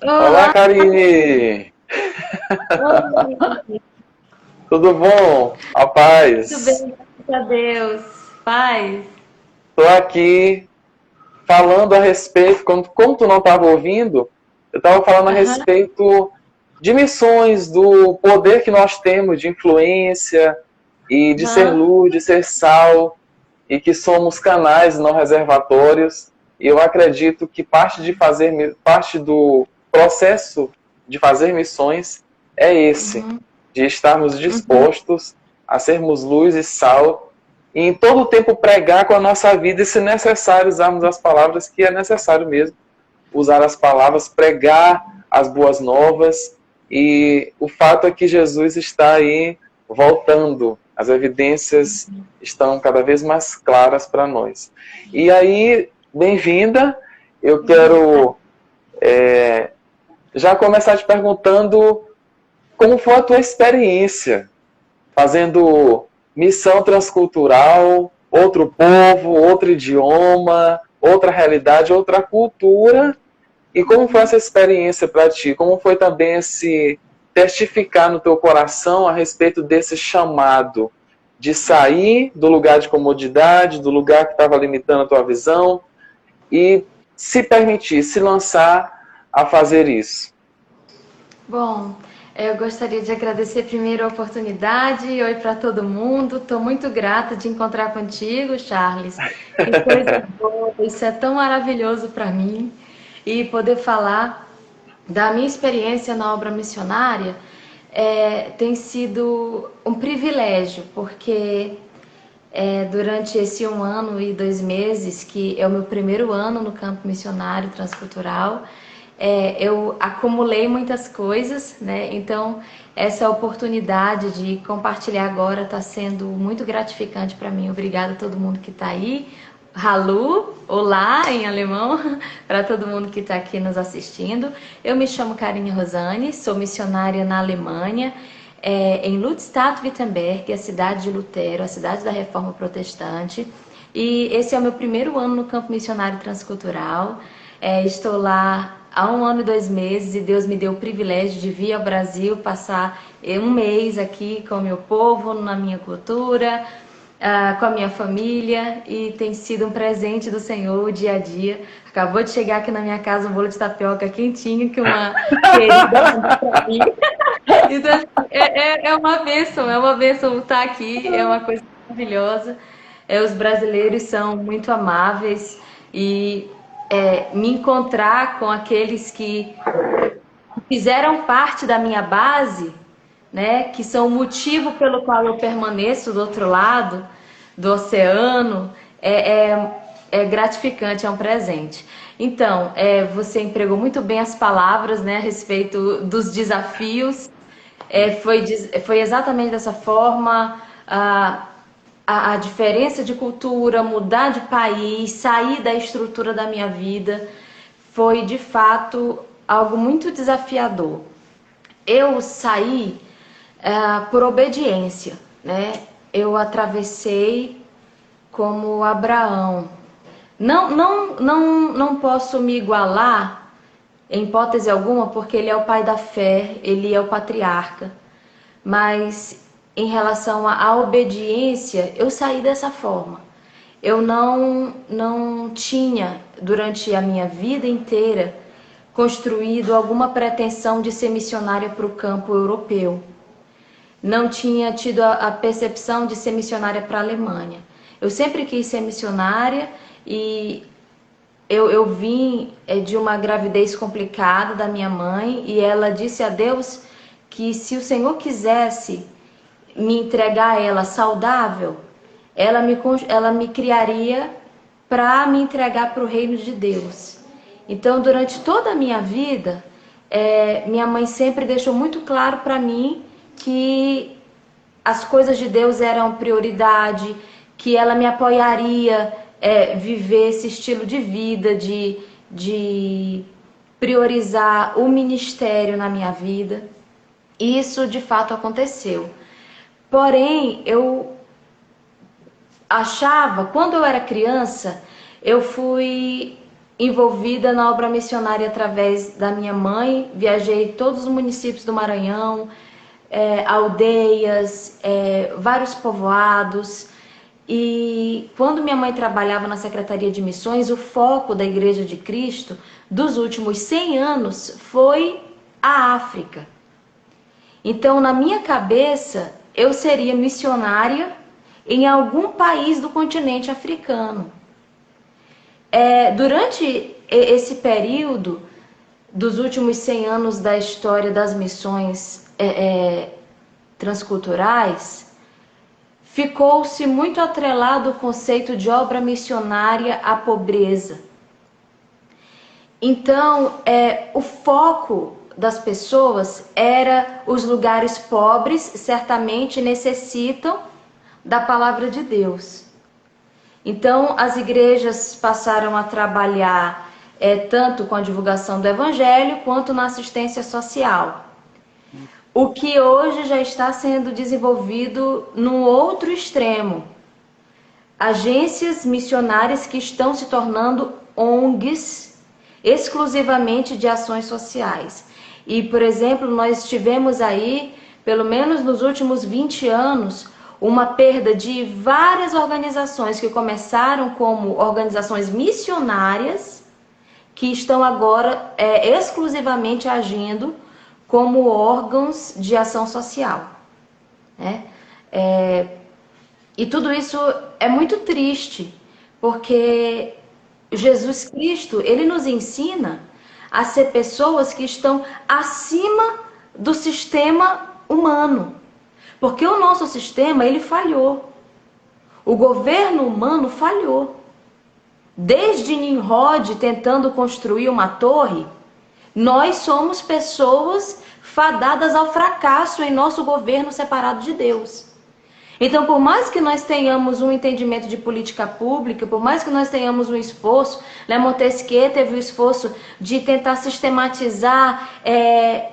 Olá, Olá, Karine! oi, Tudo bom? A tudo paz. bem? Graças a Deus. Paz. Estou aqui falando a respeito, como tu não estava ouvindo, eu estava falando a Aham, respeito de missões, do poder que nós temos de influência e de ser aham, luz, de ser sal, e que somos canais, não reservatórios. E eu acredito que parte do processo de fazer missões é esse, uhum, de estarmos uhum. dispostos a sermos luz e sal e em todo o tempo pregar com a nossa vida e, se necessário, usarmos as palavras que é necessário mesmo. Usar as palavras, pregar as boas novas. E o fato é que Jesus está aí voltando. As evidências estão cada vez mais claras para nós. E aí, bem-vinda. Eu Obrigada. quero já começar te perguntando como foi a tua experiência fazendo missão transcultural, outro povo, outro idioma, outra realidade, outra cultura. E como foi essa experiência para ti? Como foi também esse testificar no teu coração a respeito desse chamado de sair do lugar de comodidade, do lugar que estava limitando a tua visão e se permitir, se lançar a fazer isso? Bom, eu gostaria de agradecer primeiro a oportunidade. Oi para todo mundo. Estou muito grata de encontrar contigo, Charles. Que coisa boa. Isso é tão maravilhoso para mim. E poder falar da minha experiência na obra missionária tem sido um privilégio, porque durante esse 1 ano e 2 meses, que é o meu primeiro ano no campo missionário transcultural, eu acumulei muitas coisas, né? Então, essa oportunidade de compartilhar agora está sendo muito gratificante para mim. Obrigada a todo mundo que está aí. Hallo, olá em alemão, para todo mundo que está aqui nos assistindo. Eu me chamo Karine Rosane, sou missionária na Alemanha, em Ludstadt-Wittenberg, a cidade de Lutero, a cidade da Reforma Protestante. E esse é o meu primeiro ano no campo missionário transcultural. Estou lá há 1 ano e 2 meses e Deus me deu o privilégio de vir ao Brasil, passar 1 mês aqui com o meu povo, na minha cultura, com a minha família, e tem sido um presente do Senhor o dia a dia. Acabou de chegar aqui na minha casa um bolo de tapioca quentinho que uma querida mandou para mim. Então, assim, é uma bênção estar aqui, é uma coisa maravilhosa. Os brasileiros são muito amáveis e me encontrar com aqueles que fizeram parte da minha base, né, que são o motivo pelo qual eu permaneço do outro lado do oceano, é gratificante, é um presente. Então, você empregou muito bem as palavras, né, a respeito dos desafios. Foi exatamente dessa forma. A diferença de cultura, mudar de país, sair da estrutura da minha vida, foi de fato algo muito desafiador. Eu saí por obediência, né? Eu atravessei como Abraão. Não posso me igualar em hipótese alguma, porque ele é o pai da fé, ele é o patriarca. Mas em relação à obediência, eu saí dessa forma. Eu não tinha, durante a minha vida inteira, construído alguma pretensão de ser missionária para o campo europeu. Não tinha tido a percepção de ser missionária para a Alemanha. Eu sempre quis ser missionária e eu vim de uma gravidez complicada da minha mãe, e ela disse a Deus que se o Senhor quisesse me entregar ela saudável, ela me criaria para me entregar para o reino de Deus. Então, durante toda a minha vida, minha mãe sempre deixou muito claro para mim que as coisas de Deus eram prioridade, que ela me apoiaria viver esse estilo de vida, de priorizar o ministério na minha vida. E isso de fato aconteceu. Porém, eu achava, quando eu era criança, eu fui envolvida na obra missionária através da minha mãe. Viajei todos os municípios do Maranhão, aldeias, vários povoados. E quando minha mãe trabalhava na Secretaria de Missões, o foco da Igreja de Cristo dos últimos 100 anos foi a África. Então, na minha cabeça, eu seria missionária em algum país do continente africano. Durante esse período dos últimos 100 anos da história das missões transculturais, ficou-se muito atrelado o conceito de obra missionária à pobreza. Então, o foco das pessoas era os lugares pobres, certamente necessitam da palavra de Deus. Então, as igrejas passaram a trabalhar tanto com a divulgação do evangelho quanto na assistência social. O que hoje já está sendo desenvolvido num outro extremo. Agências missionárias que estão se tornando ONGs exclusivamente de ações sociais. E, por exemplo, nós tivemos aí, pelo menos nos últimos 20 anos, uma perda de várias organizações que começaram como organizações missionárias, que estão agora exclusivamente agindo como órgãos de ação social. E tudo isso é muito triste, porque Jesus Cristo, ele nos ensina a ser pessoas que estão acima do sistema humano. Porque o nosso sistema, ele falhou. O governo humano falhou. Desde Nimrod tentando construir uma torre, nós somos pessoas fadadas ao fracasso em nosso governo separado de Deus. Então, por mais que nós tenhamos um entendimento de política pública, por mais que nós tenhamos um esforço, Montesquieu teve o esforço de tentar sistematizar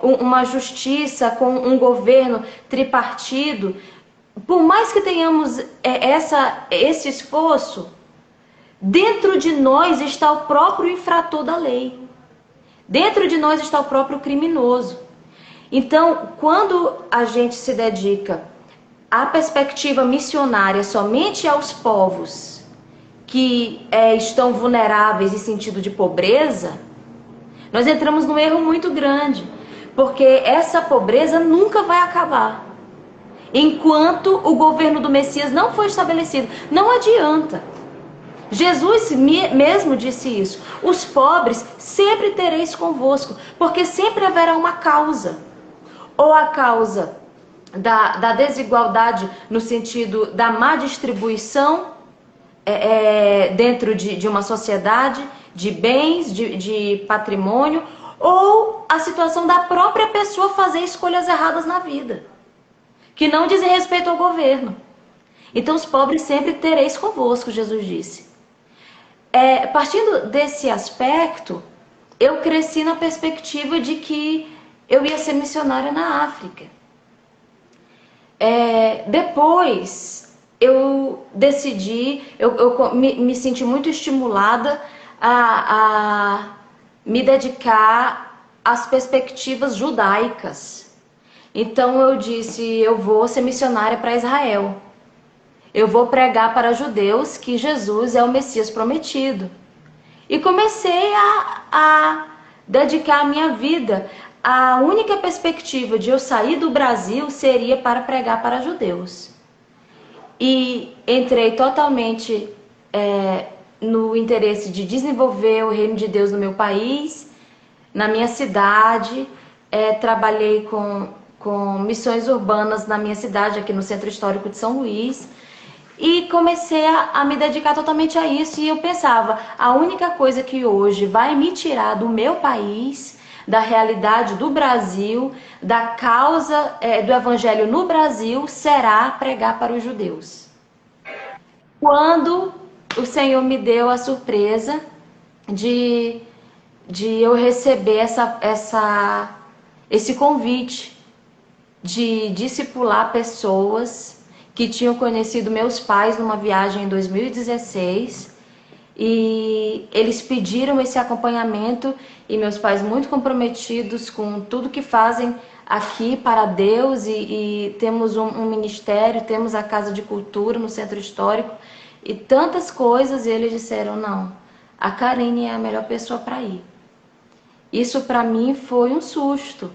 uma justiça com um governo tripartido, por mais que tenhamos esse esforço, dentro de nós está o próprio infrator da lei. Dentro de nós está o próprio criminoso. Então, quando a gente se dedica à perspectiva missionária somente aos povos que estão vulneráveis em sentido de pobreza, nós entramos num erro muito grande, porque essa pobreza nunca vai acabar. Enquanto o governo do Messias não for estabelecido, não adianta. Jesus mesmo disse isso: os pobres sempre tereis convosco, porque sempre haverá uma causa. Ou a causa da desigualdade no sentido da má distribuição dentro de uma sociedade, de bens, de patrimônio, ou a situação da própria pessoa fazer escolhas erradas na vida, que não dizem respeito ao governo. Então os pobres sempre tereis convosco, Jesus disse. Partindo desse aspecto, eu cresci na perspectiva de que eu ia ser missionária na África. Depois eu decidi, eu me senti muito estimulada a me dedicar às perspectivas judaicas. Então eu disse, eu vou ser missionária para Israel. Eu vou pregar para judeus que Jesus é o Messias prometido. E comecei a dedicar a minha vida. A única perspectiva de eu sair do Brasil seria para pregar para judeus. E entrei totalmente no interesse de desenvolver o reino de Deus no meu país, na minha cidade. Trabalhei com missões urbanas na minha cidade, aqui no Centro Histórico de São Luís. E comecei a me dedicar totalmente a isso. E eu pensava, a única coisa que hoje vai me tirar do meu país, da realidade do Brasil, da causa do evangelho no Brasil, será pregar para os judeus. Quando o Senhor me deu a surpresa de eu receber esse convite de discipular pessoas que tinham conhecido meus pais numa viagem em 2016 e eles pediram esse acompanhamento, e meus pais muito comprometidos com tudo que fazem aqui para Deus, e temos um ministério, temos a Casa de Cultura no Centro Histórico e tantas coisas, e eles disseram: não, a Karine é a melhor pessoa para ir. Isso para mim foi um susto.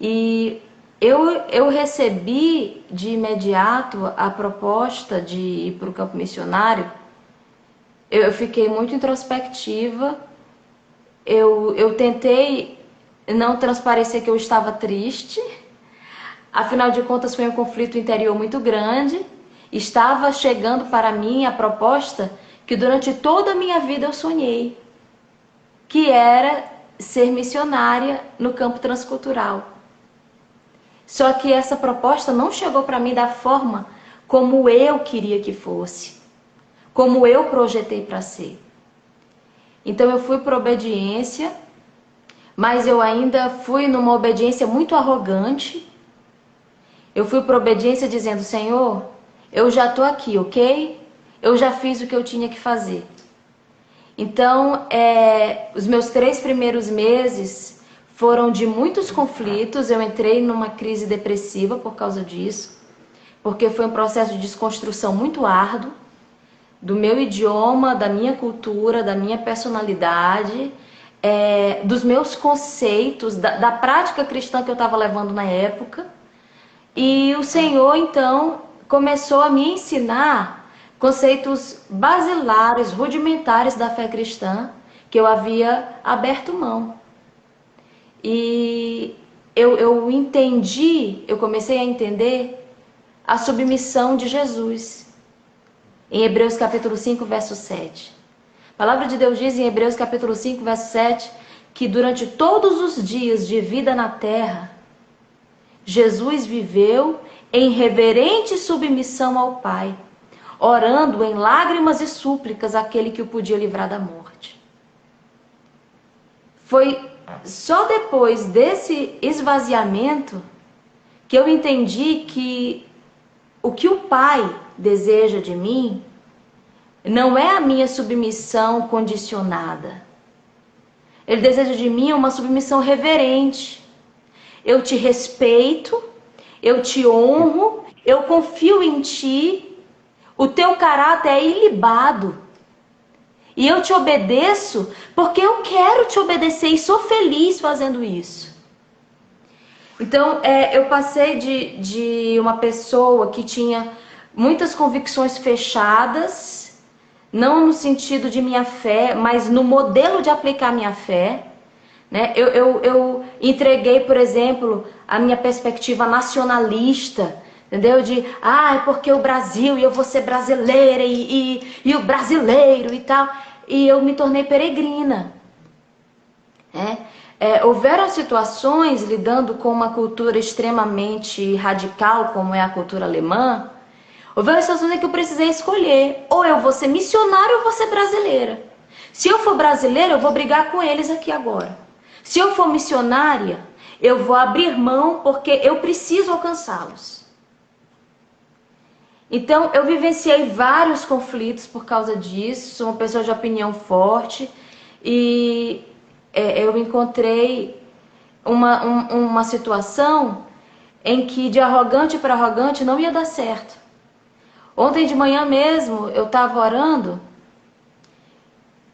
E eu recebi de imediato a proposta de ir para o campo missionário. Eu fiquei muito introspectiva. Eu tentei não transparecer que eu estava triste. Afinal de contas, foi um conflito interior muito grande. Estava chegando para mim a proposta que durante toda a minha vida eu sonhei, que era ser missionária no campo transcultural. Só que essa proposta não chegou para mim da forma como eu queria que fosse, como eu projetei para ser. Então eu fui por obediência, mas eu ainda fui numa obediência muito arrogante. Eu fui por obediência dizendo: Senhor, eu já estou aqui, ok? Eu já fiz o que eu tinha que fazer. Então, os meus 3 primeiros meses foram de muitos conflitos. Eu entrei numa crise depressiva por causa disso, porque foi um processo de desconstrução muito árduo do meu idioma, da minha cultura, da minha personalidade, dos meus conceitos, da prática cristã que eu estava levando na época. E o Senhor, então, começou a me ensinar conceitos basilares, rudimentares da fé cristã, que eu havia aberto mão. E eu entendi, eu comecei a entender a submissão de Jesus. Em Hebreus capítulo 5, verso 7. A palavra de Deus diz em Hebreus capítulo 5, verso 7, que durante todos os dias de vida na terra, Jesus viveu em reverente submissão ao Pai, orando em lágrimas e súplicas àquele que o podia livrar da morte. Foi só depois desse esvaziamento que eu entendi que o que o Pai deseja de mim não é a minha submissão condicionada. Ele deseja de mim uma submissão reverente. Eu te respeito, eu te honro, eu confio em ti. O teu caráter é ilibado. E eu te obedeço porque eu quero te obedecer e sou feliz fazendo isso. Então, eu passei de uma pessoa que tinha muitas convicções fechadas, não no sentido de minha fé, mas no modelo de aplicar minha fé. Né? Eu entreguei, por exemplo, a minha perspectiva nacionalista, entendeu? É porque o Brasil, e eu vou ser brasileira, e o brasileiro e tal. E eu me tornei peregrina. Houveram situações lidando com uma cultura extremamente radical, como é a cultura alemã. Houveram situações em que eu precisei escolher: ou eu vou ser missionária ou eu vou ser brasileira. Se eu for brasileira, eu vou brigar com eles aqui agora. Se eu for missionária, eu vou abrir mão porque eu preciso alcançá-los. Então, eu vivenciei vários conflitos por causa disso. Sou uma pessoa de opinião forte e eu encontrei uma situação em que de arrogante para arrogante não ia dar certo. Ontem de manhã mesmo eu estava orando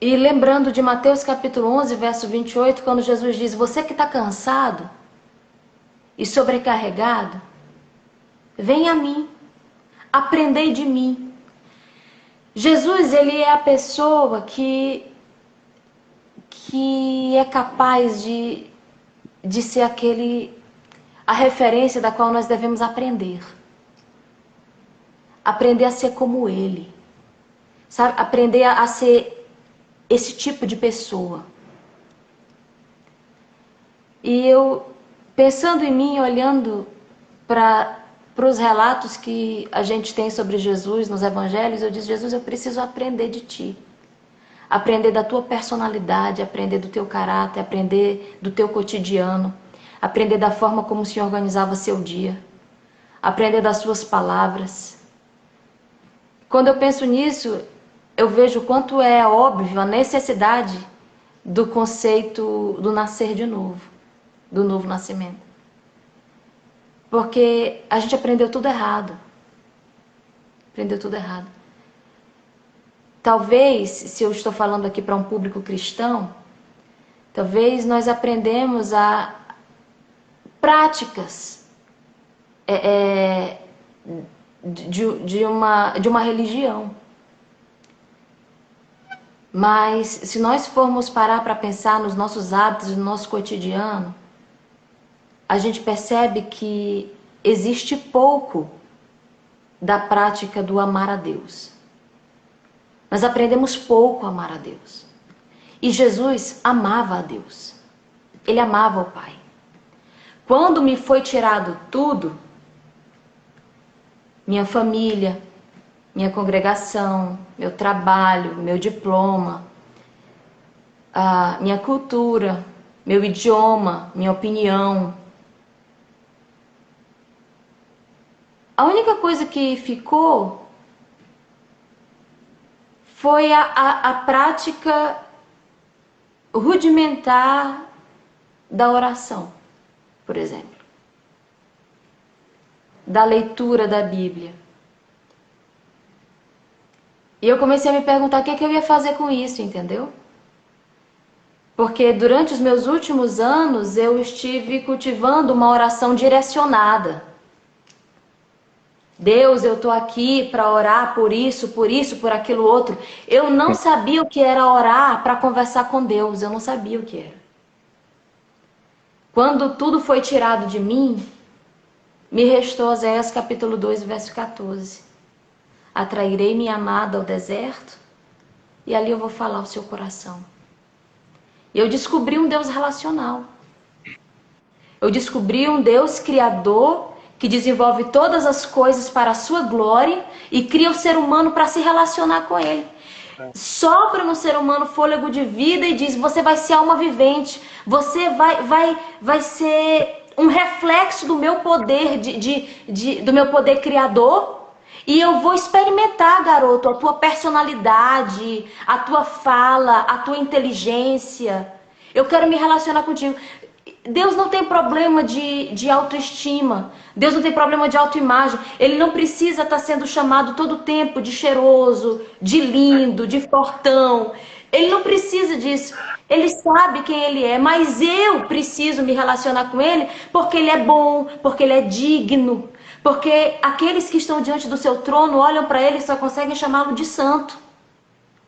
e lembrando de Mateus capítulo 11, verso 28, quando Jesus diz: você que está cansado e sobrecarregado, vem a mim, aprendei de mim. Jesus, ele é a pessoa que é capaz de ser a referência da qual nós devemos aprender. Aprender a ser como ele. Sabe? Aprender a ser esse tipo de pessoa. E eu, pensando em mim, olhando para os relatos que a gente tem sobre Jesus nos evangelhos, eu disse: Jesus, eu preciso aprender de ti. Aprender da tua personalidade, aprender do teu caráter, aprender do teu cotidiano, aprender da forma como o Senhor organizava seu dia, aprender das suas palavras. Quando eu penso nisso, eu vejo o quanto é óbvio a necessidade do conceito do nascer de novo, do novo nascimento. Porque a gente aprendeu tudo errado. Aprendeu tudo errado. Talvez, se eu estou falando aqui para um público cristão, talvez nós aprendemos a práticas de uma religião. Mas se nós formos parar para pensar nos nossos hábitos, no nosso cotidiano, a gente percebe que existe pouco da prática do amar a Deus. Nós aprendemos pouco a amar a Deus. E Jesus amava a Deus. Ele amava o Pai. Quando me foi tirado tudo, minha família, minha congregação, meu trabalho, meu diploma, a minha cultura, meu idioma, minha opinião, a única coisa que ficou foi a prática rudimentar da oração, por exemplo, da leitura da Bíblia. E eu comecei a me perguntar o que eu ia fazer com isso, entendeu? Porque durante os meus últimos anos eu estive cultivando uma oração direcionada. Deus, eu estou aqui para orar por isso, por aquilo outro. Eu não sabia o que era orar para conversar com Deus. Eu não sabia o que era. Quando tudo foi tirado de mim, me restou Oséias capítulo 2, verso 14. Atrairei minha amada ao deserto e ali eu vou falar ao seu coração. E eu descobri um Deus relacional. Eu descobri um Deus criador que desenvolve todas as coisas para a sua glória e cria o ser humano para se relacionar com ele. Sopra no ser humano fôlego de vida e diz, você vai ser alma vivente, você vai ser um reflexo do meu poder, do meu poder criador, e eu vou experimentar, garoto, a tua personalidade, a tua fala, a tua inteligência. Eu quero me relacionar contigo. Deus não tem problema de autoestima. Deus não tem problema de autoimagem. Ele não precisa estar sendo chamado todo o tempo de cheiroso, de lindo, de fortão. Ele não precisa disso. Ele sabe quem ele é, mas eu preciso me relacionar com ele porque ele é bom, porque ele é digno. Porque aqueles que estão diante do seu trono olham para ele e só conseguem chamá-lo de santo.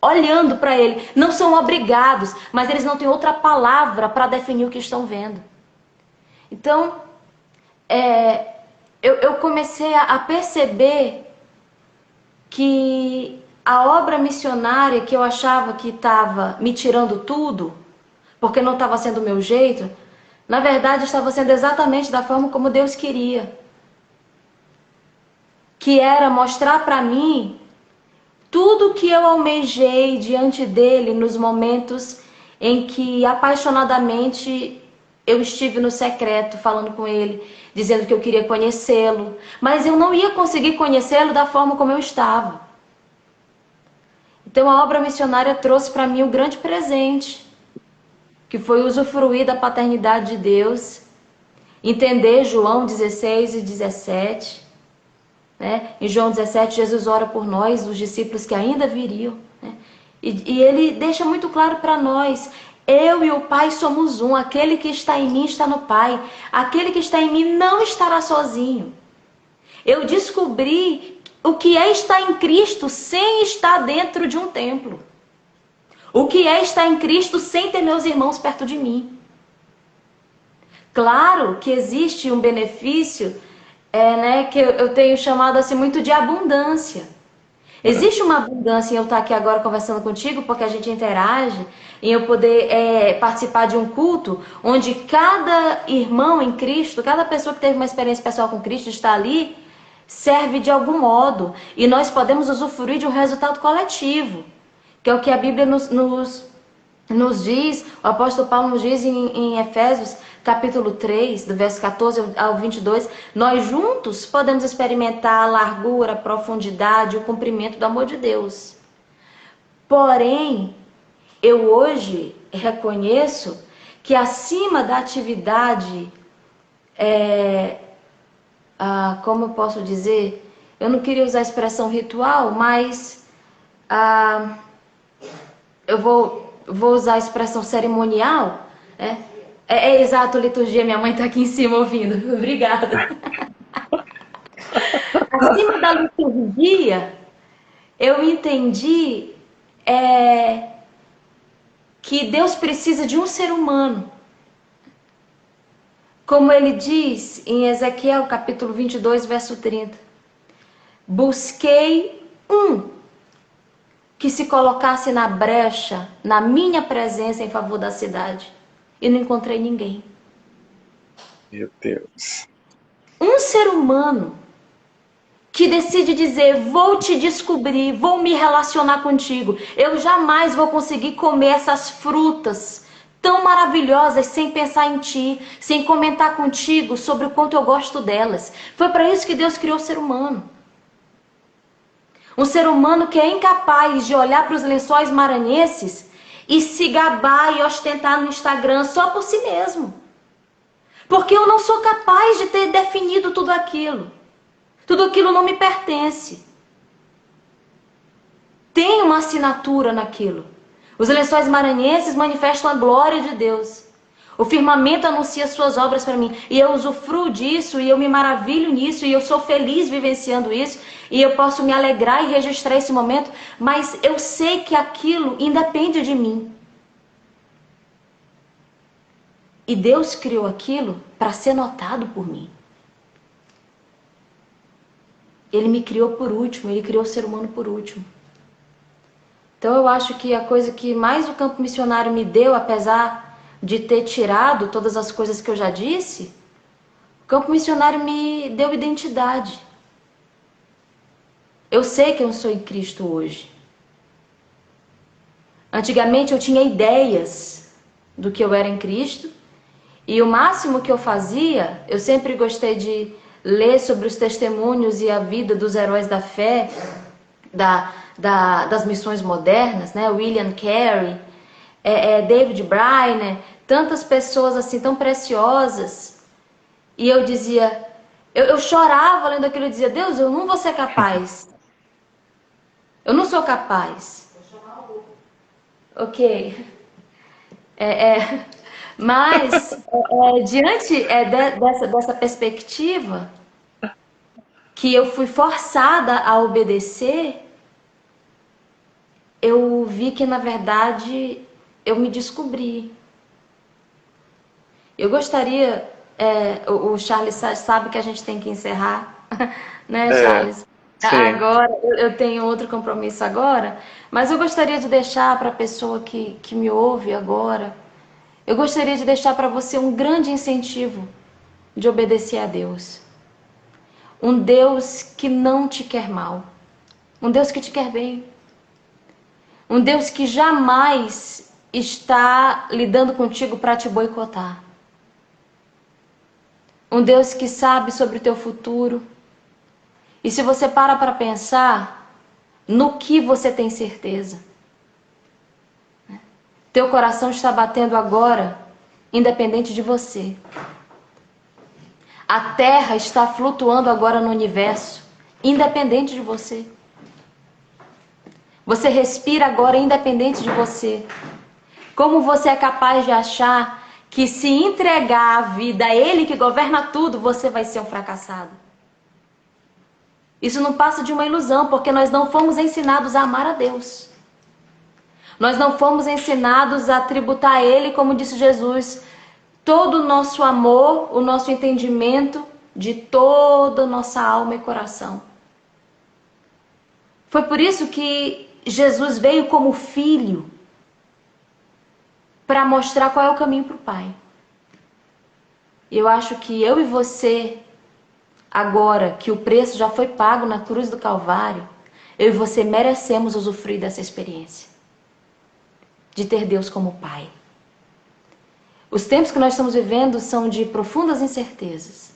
Olhando para ele. Não são obrigados, mas eles não têm outra palavra para definir o que estão vendo. Então, eu comecei a perceber que a obra missionária que eu achava que estava me tirando tudo, porque não estava sendo o meu jeito, na verdade estava sendo exatamente da forma como Deus queria. Que era mostrar para mim tudo que eu almejei diante dele nos momentos em que apaixonadamente eu estive no secreto falando com ele, dizendo que eu queria conhecê-lo, mas eu não ia conseguir conhecê-lo da forma como eu estava. Então a obra missionária trouxe para mim um grande presente, que foi usufruir da paternidade de Deus, entender João 16 e 17, né? Em João 17, Jesus ora por nós, os discípulos que ainda viriam, né? E ele deixa muito claro para nós, eu e o Pai somos um, aquele que está em mim está no Pai, aquele que está em mim não estará sozinho. Eu descobri o que é estar em Cristo sem estar dentro de um templo. O que é estar em Cristo sem ter meus irmãos perto de mim. Claro que existe um benefício, né, que eu tenho chamado assim muito de abundância. Existe uma abundância em eu estar aqui agora conversando contigo, porque a gente interage, em eu poder participar de um culto, onde cada irmão em Cristo, cada pessoa que teve uma experiência pessoal com Cristo está ali, serve de algum modo. E nós podemos usufruir de um resultado coletivo, que é o que a Bíblia nos diz, o apóstolo Paulo nos diz em Efésios, capítulo 3, do verso 14 ao 22, nós juntos podemos experimentar a largura, a profundidade, o cumprimento do amor de Deus. Porém, eu hoje reconheço que acima da atividade, como eu posso dizer, eu não queria usar a expressão ritual, mas eu vou usar a expressão cerimonial, né? É exato, liturgia, minha mãe está aqui em cima ouvindo. Obrigada. Acima da liturgia, eu entendi que Deus precisa de um ser humano. Como ele diz em Ezequiel, capítulo 22, verso 30. Busquei um que se colocasse na brecha, na minha presença em favor da cidade. E não encontrei ninguém. Meu Deus. Um ser humano que decide dizer, vou te descobrir, vou me relacionar contigo. Eu jamais vou conseguir comer essas frutas tão maravilhosas sem pensar em ti, sem comentar contigo sobre o quanto eu gosto delas. Foi para isso que Deus criou o ser humano. Um ser humano que é incapaz de olhar para os lençóis maranhenses e se gabar e ostentar no Instagram só por si mesmo. Porque eu não sou capaz de ter definido tudo aquilo. Tudo aquilo não me pertence. Tem uma assinatura naquilo. Os lençóis maranhenses manifestam a glória de Deus. O firmamento anuncia suas obras para mim. E eu usufruo disso, e eu me maravilho nisso, e eu sou feliz vivenciando isso, e eu posso me alegrar e registrar esse momento, mas eu sei que aquilo independe de mim. E Deus criou aquilo para ser notado por mim. Ele me criou por último, ele criou o ser humano por último. Então eu acho que a coisa que mais o campo missionário me deu, apesar de ter tirado todas as coisas que eu já disse, o campo missionário me deu identidade. Eu sei quem eu sou em Cristo hoje. Antigamente eu tinha ideias do que eu era em Cristo, e o máximo que eu fazia, eu sempre gostei de ler sobre os testemunhos e a vida dos heróis da fé, das missões modernas, né? William Carey, David Briner, tantas pessoas assim tão preciosas. E eu dizia, eu chorava lendo aquilo e dizia, Deus, eu não vou ser capaz. Eu não sou capaz. Ok. Mas, diante dessa perspectiva, que eu fui forçada a obedecer, eu vi que, na verdade, eu me descobri. Eu gostaria... o Charles sabe que a gente tem que encerrar, né, Charles? Sim. Agora, eu tenho outro compromisso agora, mas eu gostaria de deixar para a pessoa que me ouve agora, eu gostaria de deixar para você um grande incentivo de obedecer a Deus. Um Deus que não te quer mal. Um Deus que te quer bem. Um Deus que jamais está lidando contigo para te boicotar. Um Deus que sabe sobre o teu futuro. E se você para pensar no que você tem certeza. Teu coração está batendo agora, independente de você. A Terra está flutuando agora no universo, independente de você. Você respira agora, independente de você. Como você é capaz de achar que se entregar a vida a Ele que governa tudo, você vai ser um fracassado? Isso não passa de uma ilusão, porque nós não fomos ensinados a amar a Deus. Nós não fomos ensinados a tributar a Ele, como disse Jesus, todo o nosso amor, o nosso entendimento, de toda a nossa alma e coração. Foi por isso que Jesus veio como filho, para mostrar qual é o caminho para o Pai. E eu acho que eu e você, agora que o preço já foi pago na cruz do Calvário, eu e você merecemos usufruir dessa experiência. De ter Deus como Pai. Os tempos que nós estamos vivendo são de profundas incertezas.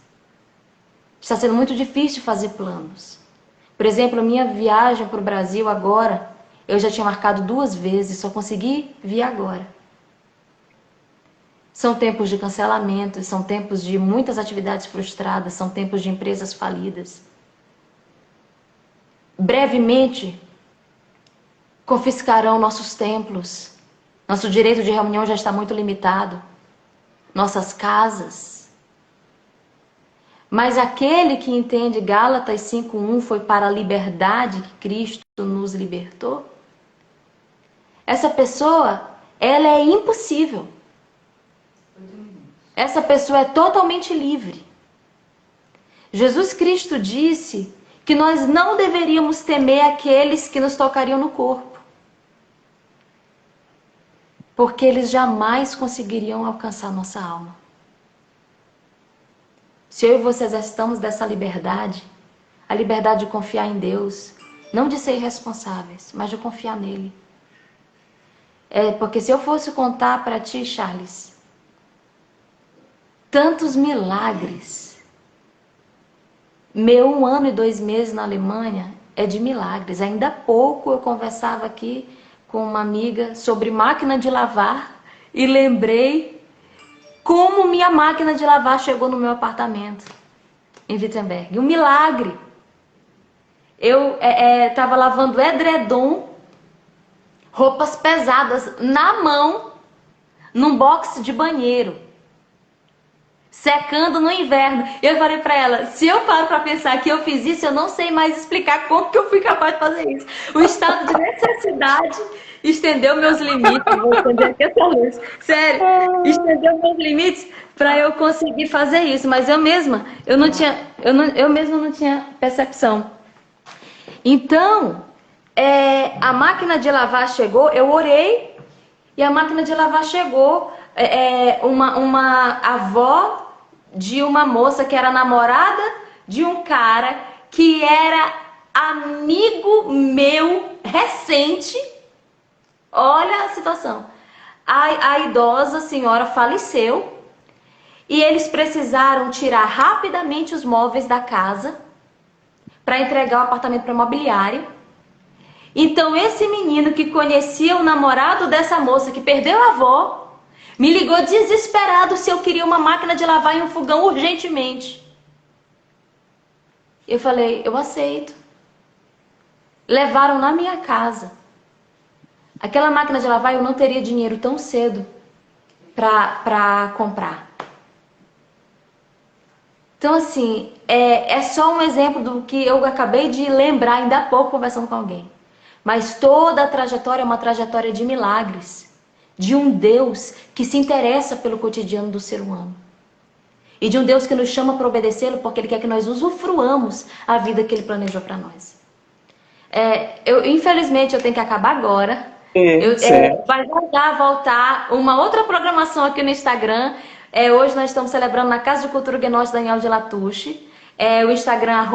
Está sendo muito difícil fazer planos. Por exemplo, a minha viagem para o Brasil agora, Eu já tinha marcado 2 vezes, só consegui vir agora. São tempos de cancelamento, são tempos de muitas atividades frustradas, são tempos de empresas falidas. Brevemente, confiscarão nossos templos. Nosso direito de reunião já está muito limitado. Nossas casas. Mas aquele que entende Gálatas 5:1 foi para a liberdade que Cristo nos libertou. Essa pessoa, ela é impossível. Essa pessoa é totalmente livre. Jesus Cristo disse que nós não deveríamos temer aqueles que nos tocariam no corpo, porque eles jamais conseguiriam alcançar nossa alma. Se eu e você exercitamos dessa liberdade, a liberdade de confiar em Deus, não de ser irresponsáveis, mas de confiar nele. Porque se eu fosse contar para ti, Charles, tantos milagres. Meu 1 ano e 2 meses na Alemanha é de milagres. Ainda há pouco eu conversava aqui com uma amiga sobre máquina de lavar e lembrei como minha máquina de lavar chegou no meu apartamento em Wittenberg. Um milagre. Eu estava lavando edredom, roupas pesadas na mão, num box de banheiro, secando no inverno. Eu falei pra ela, se eu paro pra pensar que eu fiz isso, eu não sei mais explicar como que eu fui capaz de fazer isso. O estado de necessidade estendeu meus limites. Vou estender aqui essa luz. Sério, estendeu meus limites pra eu conseguir fazer isso. Mas eu mesma não tinha percepção. Então, a máquina de lavar chegou, eu orei e a máquina de lavar chegou. Uma avó de uma moça que era namorada de um cara que era amigo meu recente. Olha a situação. A idosa senhora faleceu e eles precisaram tirar rapidamente os móveis da casa para entregar o apartamento para a imobiliária. Então esse menino que conhecia o namorado dessa moça que perdeu a avó me ligou desesperado se eu queria uma máquina de lavar e um fogão urgentemente. Eu falei, eu aceito. Levaram na minha casa. Aquela máquina de lavar eu não teria dinheiro tão cedo para comprar. Então assim, é só um exemplo do que eu acabei de lembrar ainda há pouco conversando com alguém. Mas toda a trajetória é uma trajetória de milagres. De um Deus que se interessa pelo cotidiano do ser humano. E de um Deus que nos chama para obedecê-lo porque Ele quer que nós usufruamos a vida que Ele planejou para nós. Infelizmente, eu tenho que acabar agora. Vai voltar uma outra programação aqui no Instagram. Hoje nós estamos celebrando na Casa de Cultura Gnóstica Daniel de Latouche. O Instagram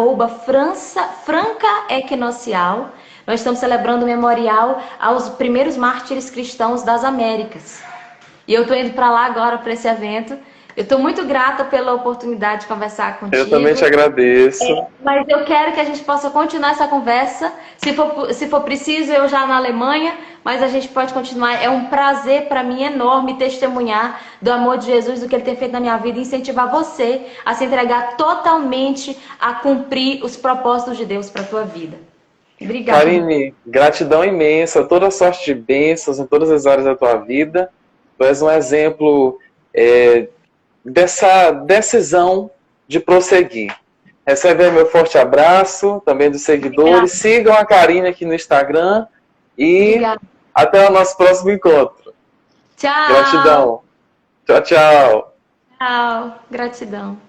@francaequinocial. Nós estamos celebrando o memorial aos primeiros mártires cristãos das Américas. E eu estou indo para lá agora, para esse evento. Eu estou muito grata pela oportunidade de conversar contigo. Eu também te agradeço. Mas eu quero que a gente possa continuar essa conversa. Se for preciso, eu já na Alemanha, mas a gente pode continuar. É um prazer para mim enorme testemunhar do amor de Jesus, do que Ele tem feito na minha vida e incentivar você a se entregar totalmente a cumprir os propósitos de Deus para a tua vida. Obrigada. Karine, gratidão imensa, toda sorte de bênçãos em todas as áreas da tua vida. Tu és um exemplo dessa decisão de prosseguir. Recebe aí meu forte abraço, também dos seguidores. Obrigada. Sigam a Karine aqui no Instagram e Obrigada. Até o nosso próximo encontro. Tchau. Gratidão. Tchau, tchau. Tchau. Gratidão.